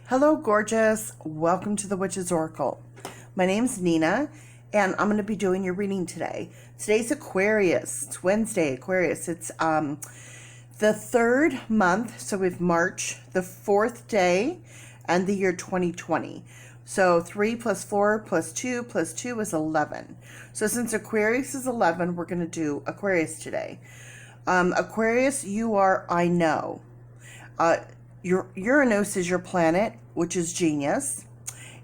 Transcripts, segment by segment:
Hello, gorgeous. Welcome to the Witch's Oracle. My name's Nina, and I'm going to be doing your reading today. Today's Aquarius. It's Wednesday, Aquarius. It's the third month, so we have March, the fourth day, and the year 2020. So 3 plus 4 plus 2 plus 2 is 11. So since Aquarius is 11, we're going to do Aquarius today. Aquarius, you are I know. Your Uranus is your planet, which is genius,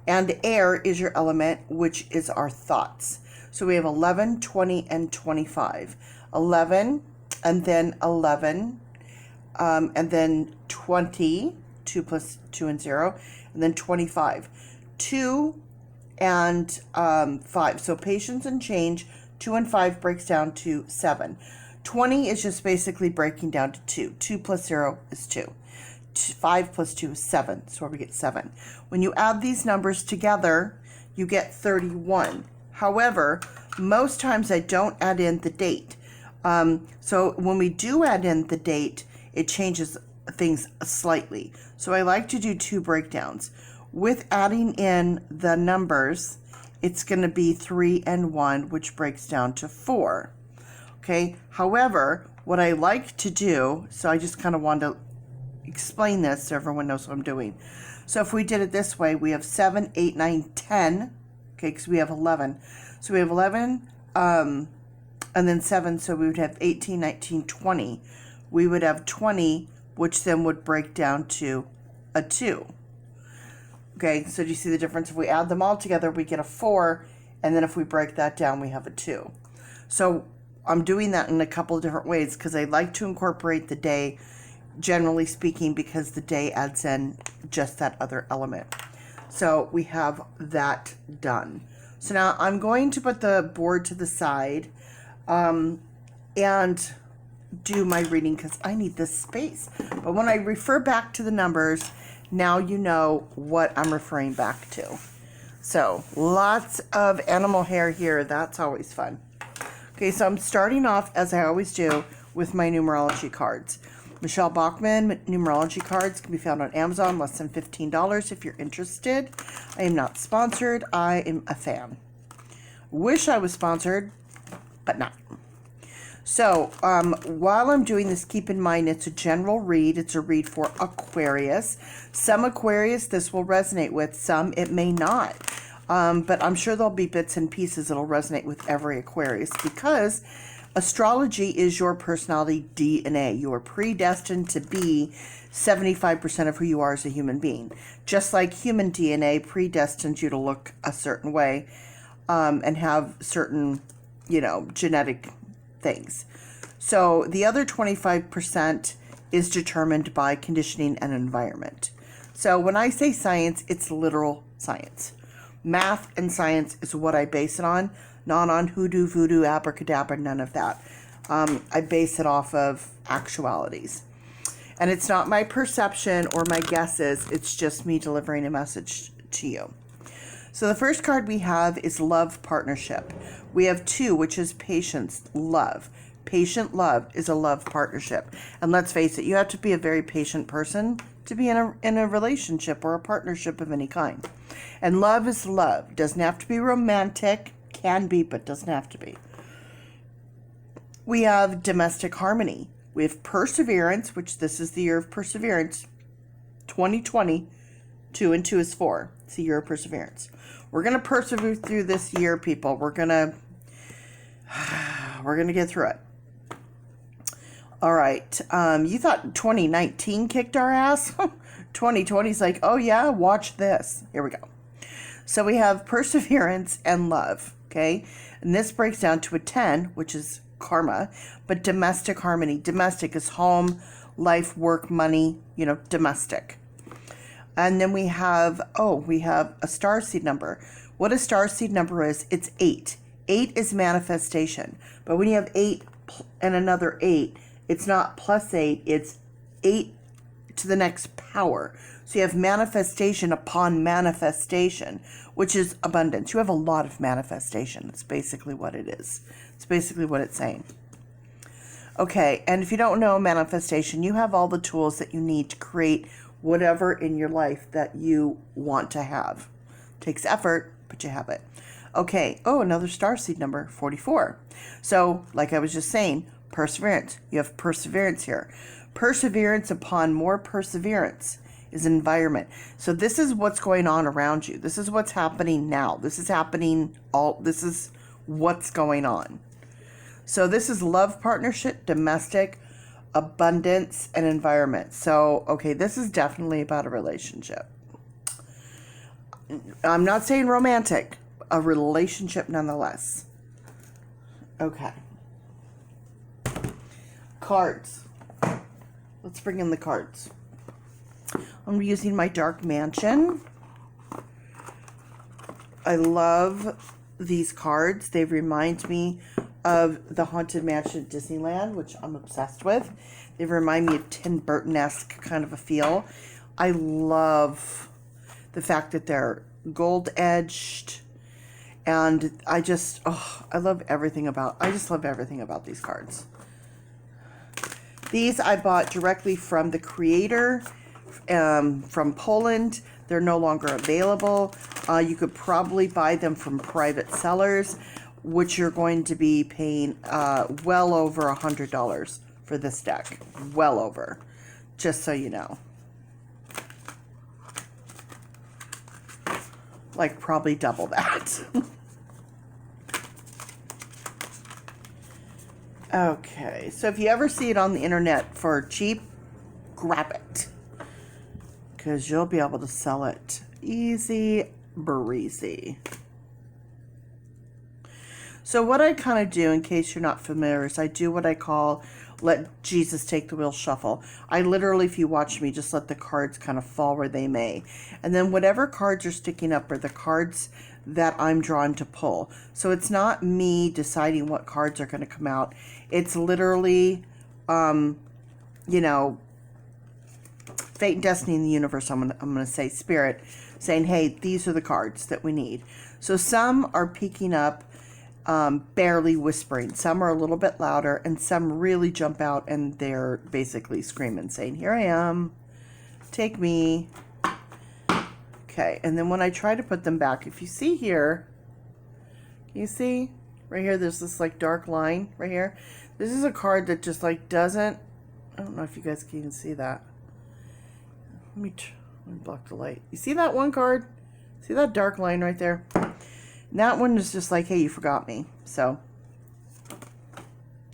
and air is your element, which is our thoughts. So we have 11, 20, and 25. 11, and then 11, and then 20, 2 plus 2 and 0, and then 25. 2 and 5. So patience and change, 2 and 5 breaks down to 7. 20 is just basically breaking down to 2. 2 plus 0 is 2. 5 plus 2 is 7, so we get 7. When you add these numbers together, you get 31. However, most times I don't add in the date. So when we do add in the date, it changes things slightly. So I like to do 2 breakdowns. With adding in the numbers, it's going to be 3 and 1, which breaks down to 4. Okay, however, what I like to do, so I just kind of want to explain this so everyone knows what I'm doing. So if we did it this way, we have 7, 8, 9, 10, okay, because we have 11. So we have 11, and then 7, so we would have 18, 19, 20. We would have 20, which then would break down to a 2. Okay, so do you see the difference? If we add them all together, we get a 4, and then if we break that down, we have a 2. So I'm doing that in a couple of different ways because I like to incorporate the day, generally speaking, because the day adds in just that other element. So we have that done. So now I'm going to put the board to the side and do my reading because I need this space. But when I refer back to the numbers, now you know what I'm referring back to. So lots of animal hair here. That's always fun. Okay, so I'm starting off, as I always do, with my numerology cards. Michelle Bachman numerology cards can be found on Amazon, less than $15 if you're interested. I am not sponsored. I am a fan. Wish I was sponsored, but not. So while I'm doing this, keep in mind it's a general read. It's a read for Aquarius. Some Aquarius this will resonate with, some it may not. But I'm sure there'll be bits and pieces that'll resonate with every Aquarius because astrology is your personality DNA. You are predestined to be 75% of who you are as a human being. Just like human DNA predestines you to look a certain way and have certain, genetic things. So the other 25% is determined by conditioning and environment. So when I say science, it's literal science. Math and science is what I base it on. Not on hoodoo, voodoo, abracadabra, none of that. I base it off of actualities. And it's not my perception or my guesses. It's just me delivering a message to you. So the first card we have is love partnership. We have 2, which is patience, love. Patient love is a love partnership. And let's face it, you have to be a very patient person to be in a relationship or a partnership of any kind. And love is love. Doesn't have to be romantic. Can be, but doesn't have to be. We have domestic harmony. We have perseverance, which this is the year of perseverance. 2020, 2 and 2 is 4. It's the year of perseverance. We're going to persevere through this year, people. We're going to get through it. All right. You thought 2019 kicked our ass? 2020 is like, oh yeah, watch this. Here we go. So we have perseverance and love. Okay, and this breaks down to a 10, which is karma, but domestic harmony. Domestic is home, life, work, money, domestic. And then we have a starseed number. What a starseed number is, it's 8. 8 is manifestation. But when you have 8 and another 8, it's not plus 8, it's 8 to the next power. So you have manifestation upon manifestation, which is abundance. You have a lot of manifestation. That's basically what it is. It's basically what it's saying. Okay, and if you don't know manifestation, you have all the tools that you need to create whatever in your life that you want to have. Takes effort, but you have it. Okay. Oh, another starseed number, 44. So, like I was just saying, perseverance. You have perseverance here. Perseverance upon more perseverance is environment. So this is what's going on around you. This is what's happening now. This is what's going on. So this is love, partnership, domestic, abundance, and environment. So, okay, this is definitely about a relationship. I'm not saying romantic, a relationship nonetheless. Okay. Cards. Let's bring in the cards. I'm using my Dark Mansion. I love these cards. They remind me of the Haunted Mansion at Disneyland, which I'm obsessed with. They remind me of Tim Burton-esque kind of a feel. I love the fact that they're gold edged, and I love everything about these cards. These I bought directly from the creator, from Poland. They're no longer available. You could probably buy them from private sellers, which you're going to be paying well over $100 for this deck. Well over. Just so you know. Like probably double that. Okay, so if you ever see it on the internet for cheap, grab it. Because you'll be able to sell it easy breezy. So what I kind of do, in case you're not familiar, is I do what I call let Jesus take the wheel shuffle. I literally, if you watch me, just let the cards kind of fall where they may. And then whatever cards are sticking up are the cards that I'm drawn to pull. So it's not me deciding what cards are going to come out. It's literally, you know, fate and destiny in the universe. I'm gonna say spirit saying, hey, these are the cards that we need. So some are peeking up, barely whispering. Some are a little bit louder, and some really jump out and they're basically screaming, saying, here I am, take me. Okay, and then when I try to put them back, if you see here, can you see right here, there's this like dark line right here. This is a card that just like doesn't, I don't know if you guys can even see that. Let me block the light. You see that one card? See that dark line right there? And that one is just like, hey, you forgot me. So,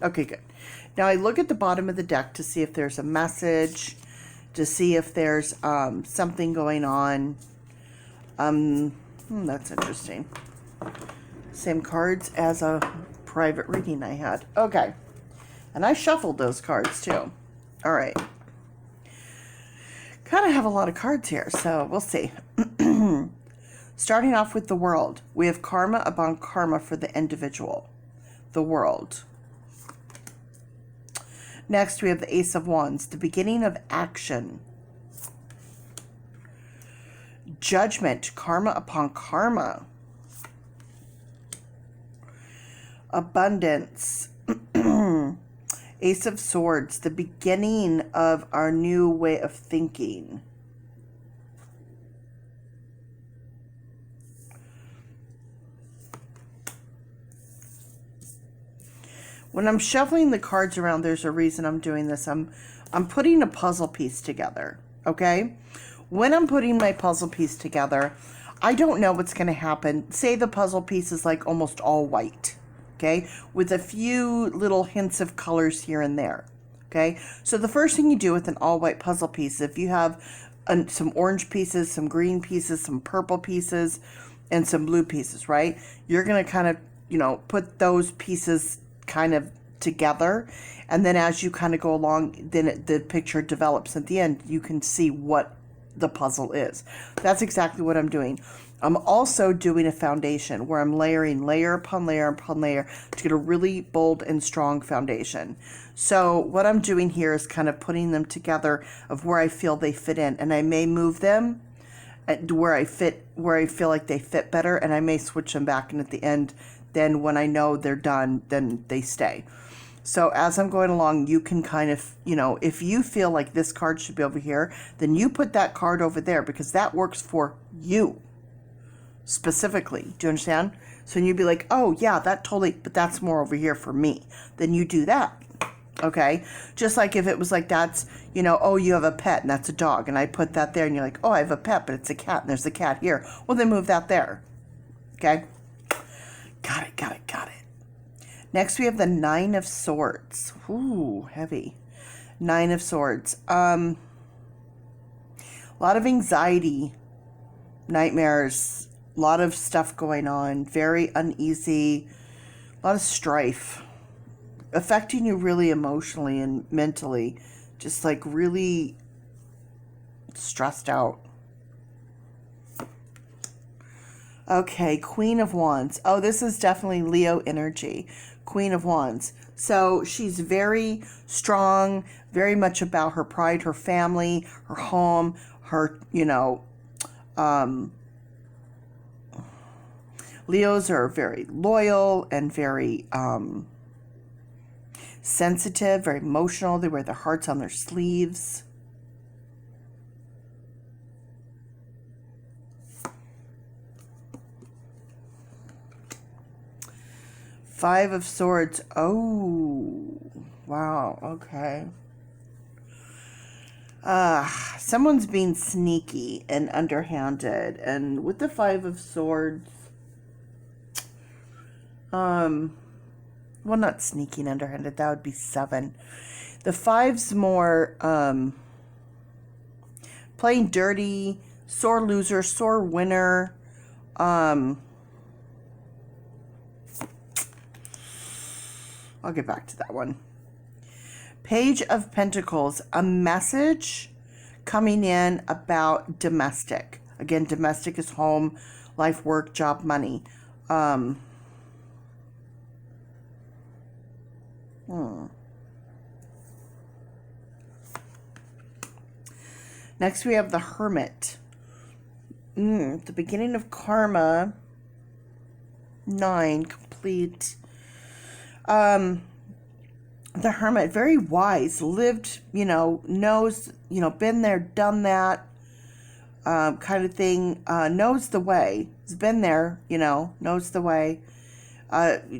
okay, good. Now I look at the bottom of the deck to see if there's a message, to see if there's something going on. That's interesting. Same cards as a private reading I had. Okay. And I shuffled those cards too. All right. Kind of have a lot of cards here, so we'll see. Starting off with the world. We have karma upon karma for the individual. The world. Next, we have the Ace of Wands. The beginning of action. Judgment. Karma upon karma. Abundance. Ace of Swords. The beginning of our new way of thinking. When I'm shuffling the cards around, there's a reason I'm doing this. I'm putting a puzzle piece together, okay? When I'm putting my puzzle piece together, I don't know what's going to happen. Say the puzzle piece is like almost all white, okay? With a few little hints of colors here and there, okay? So the first thing you do with an all white puzzle piece, if you have some orange pieces, some green pieces, some purple pieces, and some blue pieces, right? You're going to kind of, you know, put those pieces kind of together, and then as you kind of go along, then the picture develops. At the end, you can see what the puzzle is. That's exactly what I'm doing. I'm also doing a foundation where I'm layering layer upon layer upon layer to get a really bold and strong foundation. So what I'm doing here is kind of putting them together of where I feel they fit in, and I may move them where I feel like they fit better, and I may switch them back, and at the end, then when I know they're done, then they stay. So as I'm going along, you can kind of, you know, if you feel like this card should be over here, then you put that card over there because that works for you specifically. Do you understand? So you'd be like, oh yeah, that totally, but that's more over here for me. Then you do that. Okay? Just like if it was like that's, you know, oh, you have a pet and that's a dog. And I put that there and you're like, oh, I have a pet, but it's a cat and there's a cat here. Well, then move that there. Okay? Got it, got it, got it. Next, we have the Nine of Swords. Ooh, heavy. Nine of Swords. A lot of anxiety, nightmares, a lot of stuff going on, very uneasy, a lot of strife, affecting you really emotionally and mentally, just like really stressed out. Okay, Queen of Wands. Oh, this is definitely Leo energy. Queen of Wands. So she's very strong, very much about her pride, her family, her home, her, you know, Leos are very loyal and very sensitive, very emotional. They wear their hearts on their sleeves. Five of Swords. Oh, wow. Okay. Someone's being sneaky and underhanded. And with the Five of Swords, well, not sneaky and underhanded. That would be 7. The 5's more, playing dirty, sore loser, sore winner. I'll get back to that one. Page of Pentacles, a message coming in about domestic. Again, domestic is home, life, work, job, money. Next, we have the Hermit. The beginning of karma. 9, complete. The Hermit, very wise, lived, you know, knows, you know, been there, done that, kind of thing, knows the way, has been there, you know, knows the way,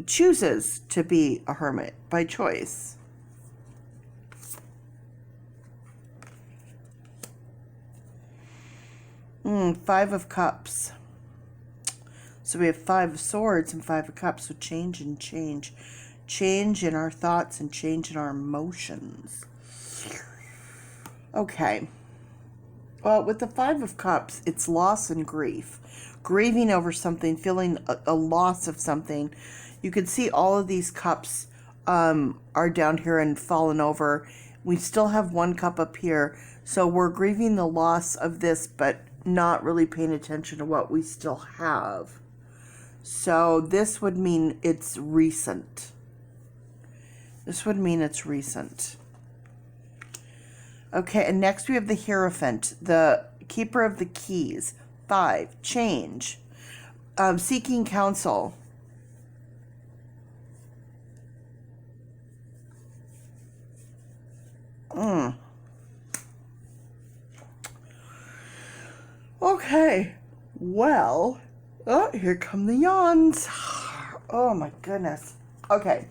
chooses to be a hermit by choice. Five of Cups. So we have 5 of Swords and 5 of Cups, so change and change. Change in our thoughts and change in our emotions. Okay. Well, with the 5 of Cups, it's loss and grief. Grieving over something, feeling a loss of something. You can see all of these cups are down here and fallen over. We still have 1 cup up here. So we're grieving the loss of this, but not really paying attention to what we still have. So this would mean it's recent. This would mean it's recent. Okay, and next we have the Hierophant, the Keeper of the Keys. 5, change. Seeking counsel. Okay, well, oh, here come the yawns. Oh my goodness. Okay.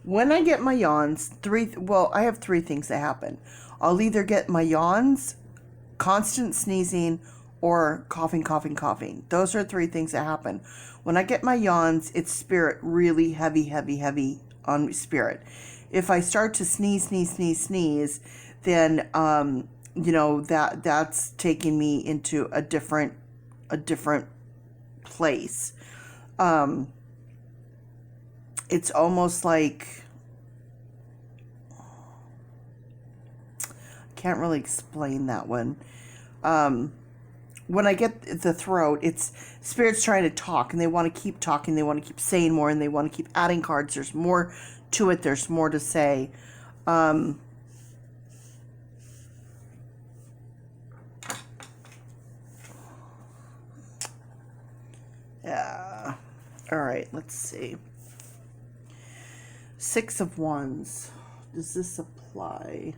When I get my yawns, I have 3 things that happen. I'll either get my yawns, constant sneezing, or coughing, coughing, coughing. Those are 3 things that happen. When I get my yawns, it's spirit really heavy, heavy, heavy on spirit. If I start to sneeze, then, you know, that's taking me into a different place. It's almost like, I can't really explain that one. When I get the throat, it's spirits trying to talk, and they want to keep talking, they want to keep saying more, and they want to keep adding cards. There's more to it, there's more to say. Yeah. All right, let's see. Six of Wands. Does this apply?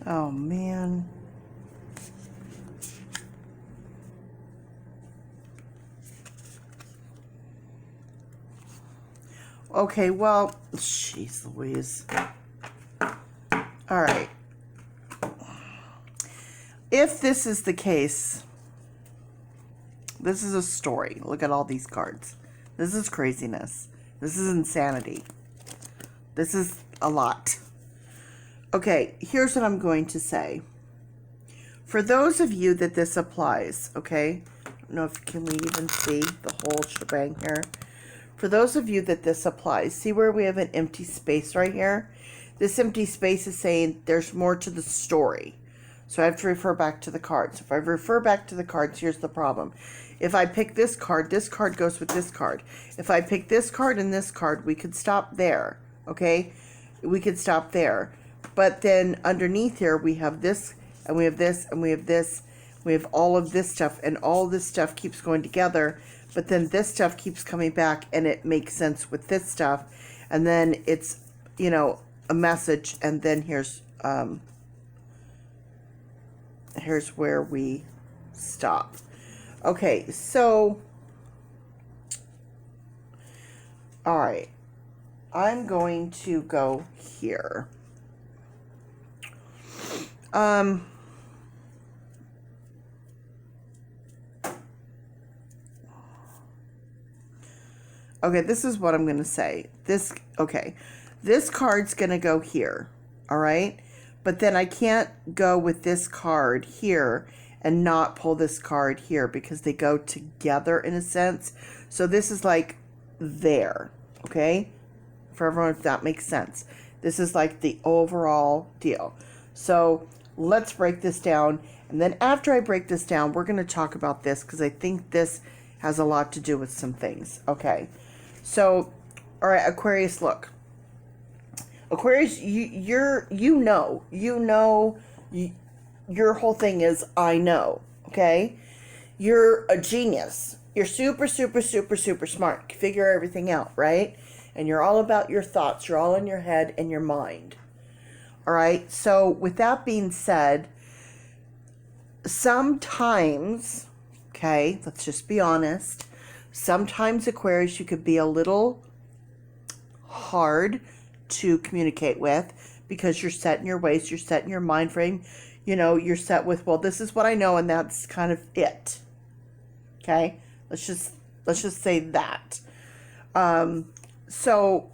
Oh, man. Okay, well, jeez Louise. All right. If this is the case, this is a story. Look at all these cards. This is craziness. This is insanity. This is a lot. Okay, here's what I'm going to say. For those of you that this applies, okay? I don't know if can we even see the whole shebang here. For those of you that this applies, see where we have an empty space right here? This empty space is saying there's more to the story. So I have to refer back to the cards. If I refer back to the cards, here's the problem. If I pick this card goes with this card. If I pick this card and this card, we could stop there, okay? We could stop there. But then underneath here, we have this, and we have this, and we have this. We have all of this stuff, and all this stuff keeps going together. But then this stuff keeps coming back, and it makes sense with this stuff. And then it's, you know, a message, and then here's where we stop. Okay, so, all right. I'm going to go here. Okay, this is what I'm going to say. This card's going to go here, all right? But then I can't go with this card here and not pull this card here because they go together in a sense. So this is like there, okay? For everyone, if that makes sense. This is like the overall deal. So let's break this down. And then after I break this down, we're going to talk about this because I think this has a lot to do with some things. Okay. So, all right, Aquarius, look. Aquarius, your whole thing is I know, okay? You're a genius. You're super, super, super, super smart. You can figure everything out, right? And you're all about your thoughts. You're all in your head and your mind. All right? So, with that being said, sometimes, okay, let's just be honest, sometimes, Aquarius, you could be a little hard to communicate with because you're set in your ways, you're set in your mind frame, you know, you're set with, well, this is what I know and that's kind of it. Okay? Let's just say that. So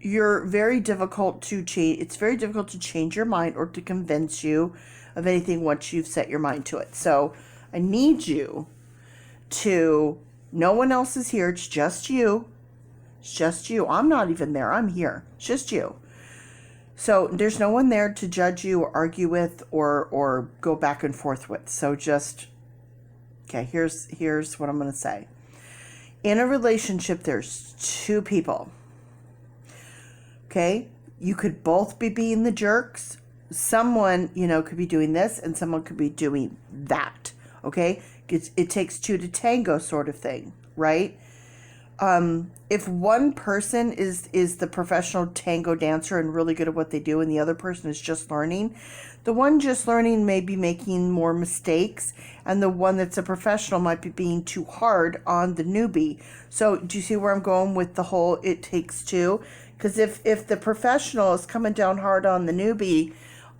you're very difficult to change. It's very difficult to change your mind or to convince you of anything once you've set your mind to it. So I need you to, no one else is here. It's just you. It's just you. I'm not even there. I'm here. It's just you. So there's no one there to judge you or argue with or go back and forth with. So just, okay, here's what I'm going to say. In a relationship, there's two people. Okay? You could both be being the jerks. Someone, you know, could be doing this and someone could be doing that. Okay? It takes two to tango sort of thing, right? If one person is the professional tango dancer and really good at what they do and the other person is just learning, the one just learning may be making more mistakes and the one that's a professional might be being too hard on the newbie. So do you see where I'm going with the whole it takes two? Because if the professional is coming down hard on the newbie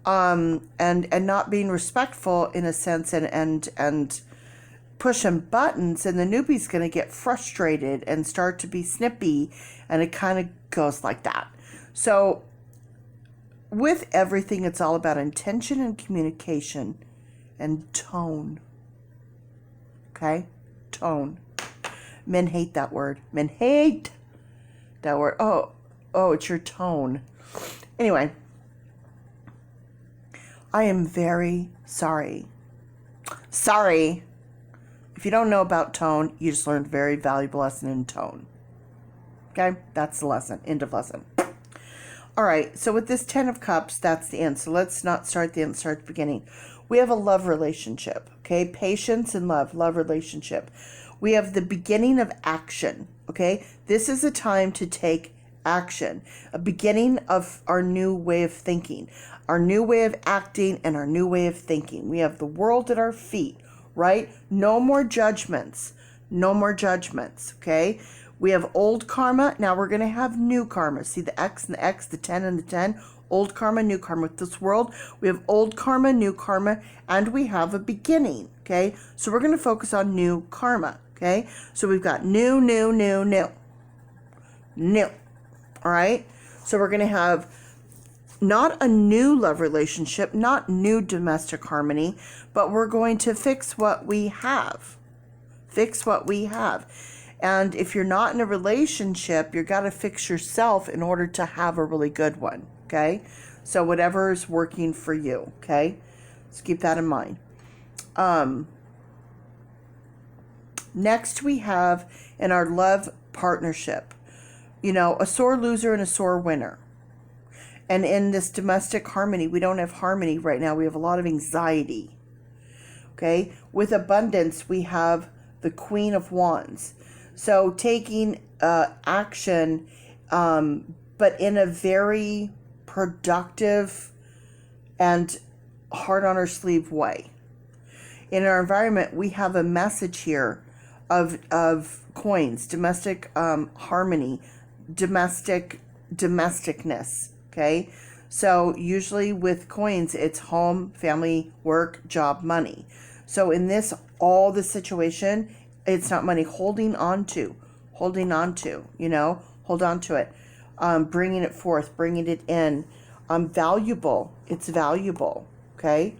and not being respectful in a sense and pushing buttons, and the newbie's going to get frustrated and start to be snippy, and it kind of goes like that. So with everything, it's all about intention and communication and tone. Okay? Tone. Men hate that word. Men hate that word. Oh, it's your tone. Anyway, I am very sorry. Sorry. If you don't know about tone, you just learned a very valuable lesson in tone. Okay? That's the lesson. End of lesson. All right. So with this 10 of Cups, that's the end. So let's not start at the end, start at the beginning. We have a love relationship. Okay? Patience and love relationship. We have the beginning of action. Okay? This is a time to take action. A beginning of our new way of thinking. Our new way of acting and our new way of thinking. We have the world at our feet. Right? No more judgments. No more judgments. Okay? We have old karma. Now we're going to have new karma. See the X and the X, the 10 and the 10. Old karma, new karma. With this world, we have old karma, new karma, and we have a beginning. Okay? So we're going to focus on new karma. Okay? So we've got new. New. All right? So we're going to have not a new love relationship, not new domestic harmony, but we're going to fix what we have. Fix what we have. And if you're not in a relationship, you've got to fix yourself in order to have a really good one. Okay? So whatever is working for you. Okay? So keep that in mind. Next we have in our love partnership, a sore loser and a sore winner. And in this domestic harmony, we don't have harmony right now. We have a lot of anxiety. Okay? With abundance, we have the Queen of Wands. So taking action, but in a very productive and heart on our sleeve way. In our environment, we have a message here of coins, domestic harmony, domesticness. Okay, so usually with coins, it's home, family, work, job, money. So in this, all the situation, it's not money. Holding on to, hold on to it. Bringing it forth, bringing it in. Valuable. It's valuable. Okay,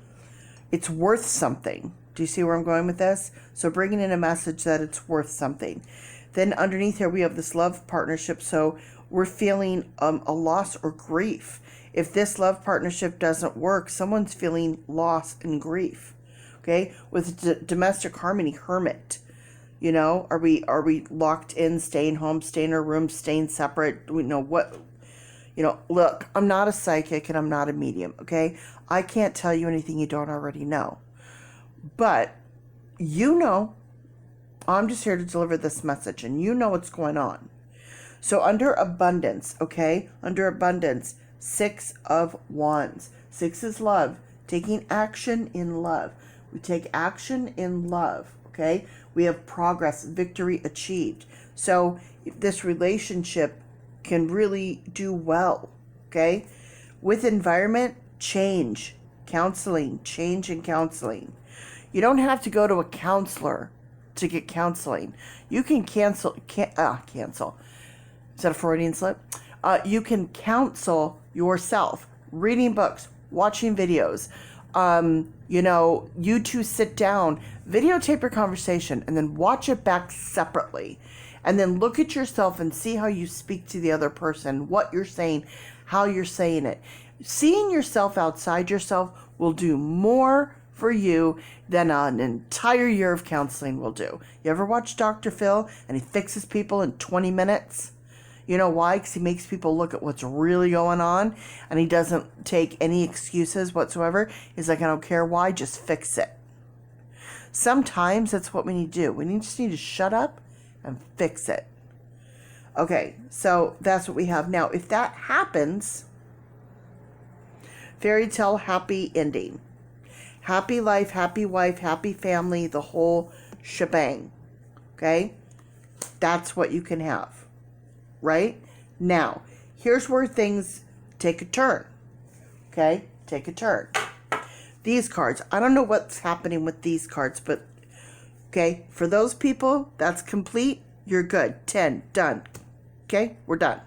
it's worth something. Do you see where I'm going with this? So bringing in a message that it's worth something. Then underneath here, we have this love partnership. So we're feeling a loss or grief. If this love partnership doesn't work, someone's feeling loss and grief. Okay? With domestic harmony, hermit. Are we locked in, staying home, staying in our room, staying separate? We know what. Look, I'm not a psychic and I'm not a medium. Okay? I can't tell you anything you don't already know. But I'm just here to deliver this message, and you know what's going on. So under abundance, okay? Under abundance, 6 of Wands. 6 is love. Taking action in love. We take action in love, okay? We have progress, victory achieved. So if this relationship can really do well, okay? With environment, change, counseling, change and counseling. You don't have to go to a counselor to get counseling. You can cancel. Is that a Freudian slip? You can counsel yourself. Reading books, watching videos. You two sit down, videotape your conversation, and then watch it back separately. And then look at yourself and see how you speak to the other person, what you're saying, how you're saying it. Seeing yourself outside yourself will do more for you than an entire year of counseling will do. You ever watch Dr. Phil and he fixes people in 20 minutes? You know why? Because he makes people look at what's really going on, and he doesn't take any excuses whatsoever. He's like, I don't care why, just fix it. Sometimes that's what we need to do. We just need to shut up and fix it. Okay, so that's what we have now. If that happens, fairy tale, happy ending. Happy life, happy wife, happy family, the whole shebang. Okay? That's what you can have. Right? Now, here's where things take a turn. Okay? Take a turn. These cards. I don't know what's happening with these cards, but okay, for those people, that's complete. You're good. 10. Done. Okay? We're done.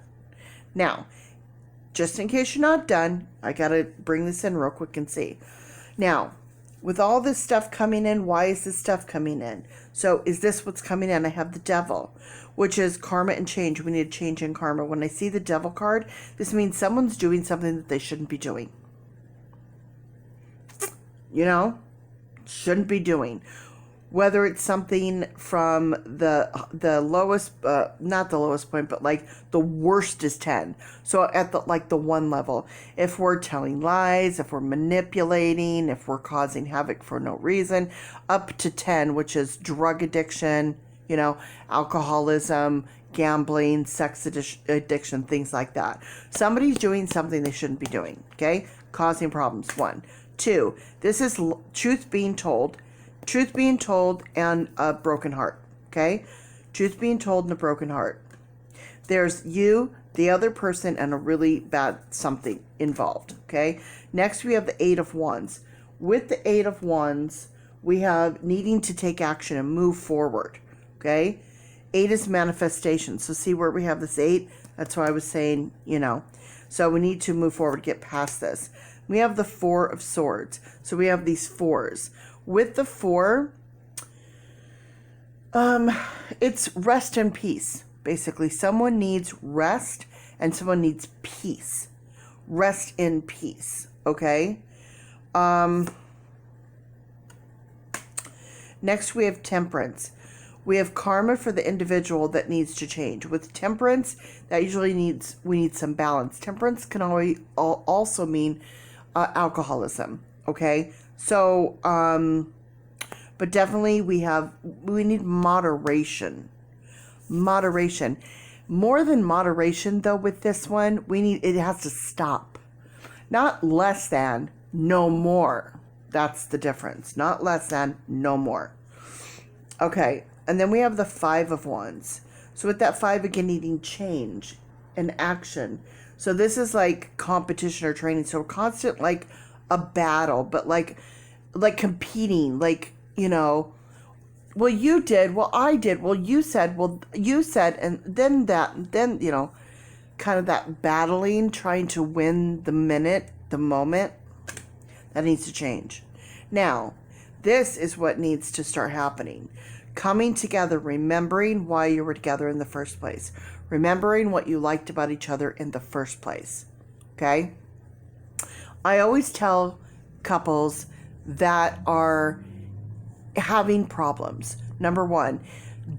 Now, just in case you're not done, I got to bring this in real quick and see. Now, with all this stuff coming in, why is this stuff coming in? So is this what's coming in? I have the devil, which is karma and change. We need a change in karma. When I see the devil card, this means someone's doing something that they shouldn't be doing. You know, shouldn't be doing. Whether it's something from the lowest, not the lowest point, but like the worst is 10. So at the 1 level, if we're telling lies, if we're manipulating, if we're causing havoc for no reason, up to 10, which is drug addiction, you know, alcoholism, gambling, sex addiction, things like that. Somebody's doing something they shouldn't be doing, okay? Causing problems, 1. 2, this is truth being told. Truth being told and a broken heart, okay? Truth being told and a broken heart. There's you, the other person, and a really bad something involved, okay? Next, we have the 8 of Wands. With the 8 of Wands, we have needing to take action and move forward, okay? 8 is manifestation. So see where we have this 8? That's why I was saying, you know. So we need to move forward, get past this. We have the 4 of Swords. So we have these 4s. With the 4, it's rest and peace. Basically, someone needs rest and someone needs peace. Rest in peace, okay? Next, we have Temperance. We have karma for the individual that needs to change. With Temperance, that usually we need some balance. Temperance can also mean alcoholism, okay? So, but definitely we need moderation. Moderation. More than moderation, though, with this one, it has to stop. Not less than, no more. That's the difference. Not less than, no more. Okay, and then we have the 5 of Wands. So with that 5, again, needing change and action. So this is like competition or training. So constant, like, a battle, but like competing, like, you know, well, you did, well, I did, well, you said, and then, you know, kind of that battling, trying to win the moment, that needs to change. Now, this is what needs to start happening. Coming together, remembering why you were together in the first place, remembering what you liked about each other in the first place, okay? I always tell couples that are having problems, number 1,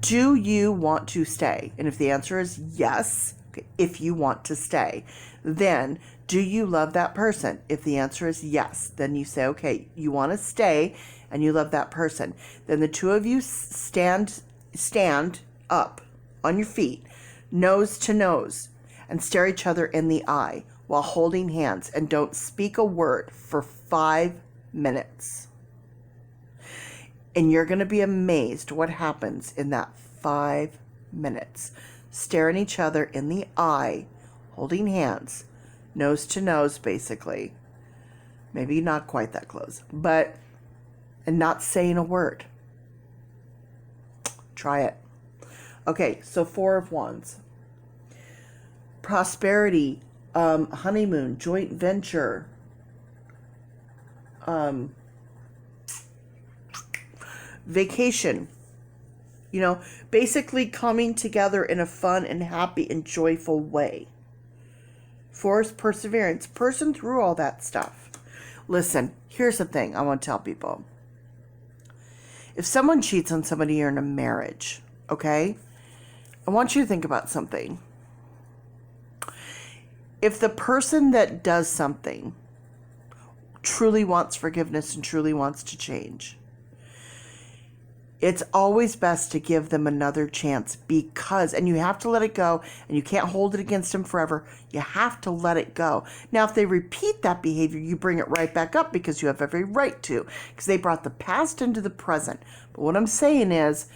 do you want to stay? And if the answer is yes, okay, if you want to stay, then do you love that person? If the answer is yes, then you say, okay, you want to stay and you love that person. Then the two of you stand up on your feet, nose to nose, and stare each other in the eye while holding hands, and don't speak a word for 5 minutes. And you're going to be amazed what happens in that 5 minutes. Staring each other in the eye, holding hands, nose to nose, basically. Maybe not quite that close, but, and not saying a word. Try it. Okay, so 4 of Wands. Prosperity, honeymoon, joint venture, vacation, you know, basically coming together in a fun and happy and joyful way. 4 is perseverance, person through all that stuff. Listen, here's the thing I want to tell people. If someone cheats on somebody, you're in a marriage, okay? I want you to think about something. If the person that does something truly wants forgiveness and truly wants to change, it's always best to give them another chance, because, and you have to let it go, and you can't hold it against them forever. You have to let it go. Now, if they repeat that behavior, you bring it right back up, because you have every right to, because they brought the past into the present. But what I'm saying is,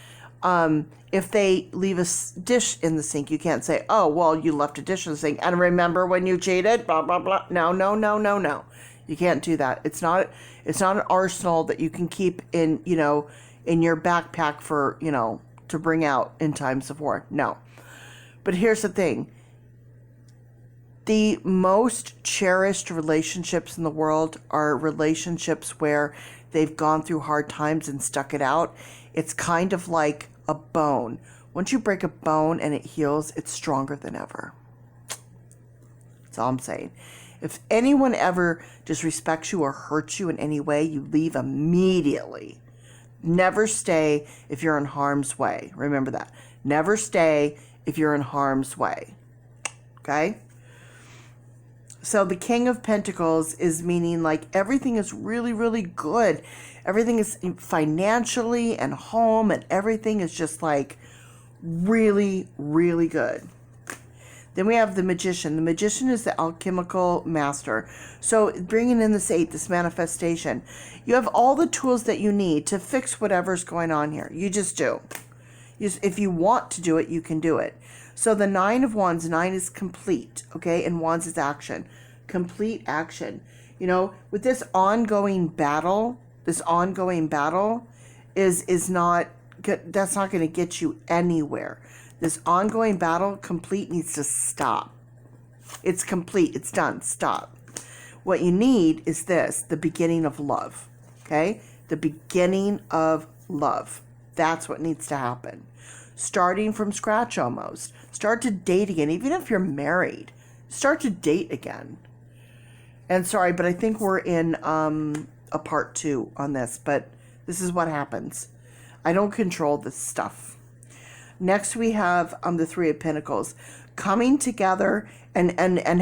if they leave a dish in the sink, you can't say, oh, well, you left a dish in the sink, and remember when you cheated, blah, blah, blah. No. You can't do that. It's not an arsenal that you can keep in, you know, in your backpack for, you know, to bring out in times of war. No. But here's the thing. The most cherished relationships in the world are relationships where they've gone through hard times and stuck it out. It's kind of like a bone. Once you break a bone and it heals, it's stronger than ever. That's all I'm saying. If anyone ever disrespects you or hurts you in any way, you leave immediately. Never stay if you're in harm's way. Remember that. Never stay if you're in harm's way. Okay? So the King of Pentacles is meaning like everything is really, really good. Everything is financially and home and everything is just like really, really good. Then we have the Magician. The Magician is the alchemical master. So bringing in this 8, this manifestation, you have all the tools that you need to fix whatever's going on here. You just do. If you want to do it, you can do it. So the 9 of Wands, 9 is complete, okay? And Wands is action. Complete action. You know, with this ongoing battle is not good. That's not going to get you anywhere. This ongoing battle, complete, needs to stop. It's complete. It's done. Stop. What you need is this, the beginning of love, okay? The beginning of love. That's what needs to happen. Starting from scratch almost. Start to date again. Even if you're married, start to date again. And sorry, but I think we're in a part 2 on this, but this is what happens. I don't control this stuff. Next, we have the 3 of Pentacles. Coming together and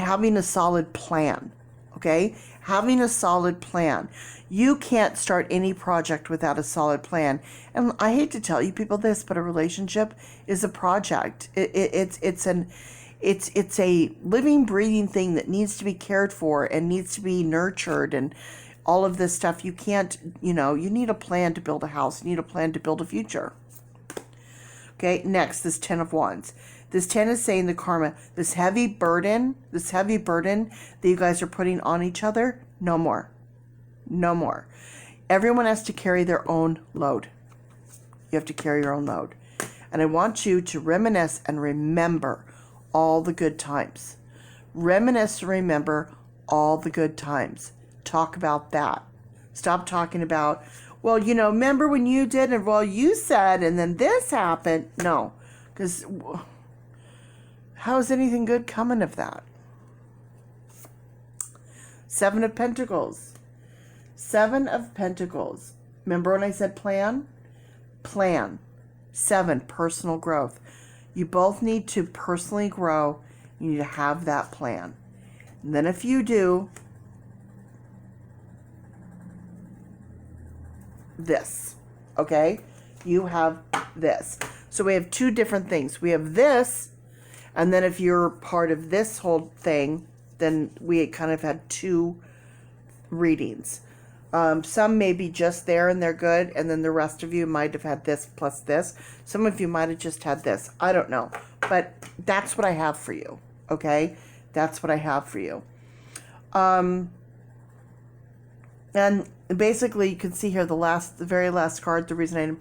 having a solid plan, okay? Having a solid plan. You can't start any project without a solid plan. And I hate to tell you people this, but a relationship is a project. It's a living, breathing thing that needs to be cared for and needs to be nurtured and all of this stuff. You can't, you need a plan to build a house. You need a plan to build a future. Okay, next, this 10 of Wands. This 10 is saying the karma, this heavy burden that you guys are putting on each other, no more. No more. Everyone has to carry their own load. You have to carry your own load. And I want you to reminisce and remember all the good times. Reminisce and remember all the good times. Talk about that. Stop talking about, well, remember when you did, and well, you said, and then this happened. No, because how is anything good coming of that? 7 of Pentacles. 7 of Pentacles. Remember when I said plan? Plan. 7, personal growth. You both need to personally grow. You need to have that plan. And then if you do, this, okay? You have this. So we have 2 different things. We have this, and then if you're part of this whole thing, then we kind of had 2 readings. Some may be just there and they're good, and then the rest of you might have had this plus this. Some of you might have just had this. I don't know. But that's what I have for you, okay? That's what I have for you. And basically, you can see here the very last card, the reason I didn't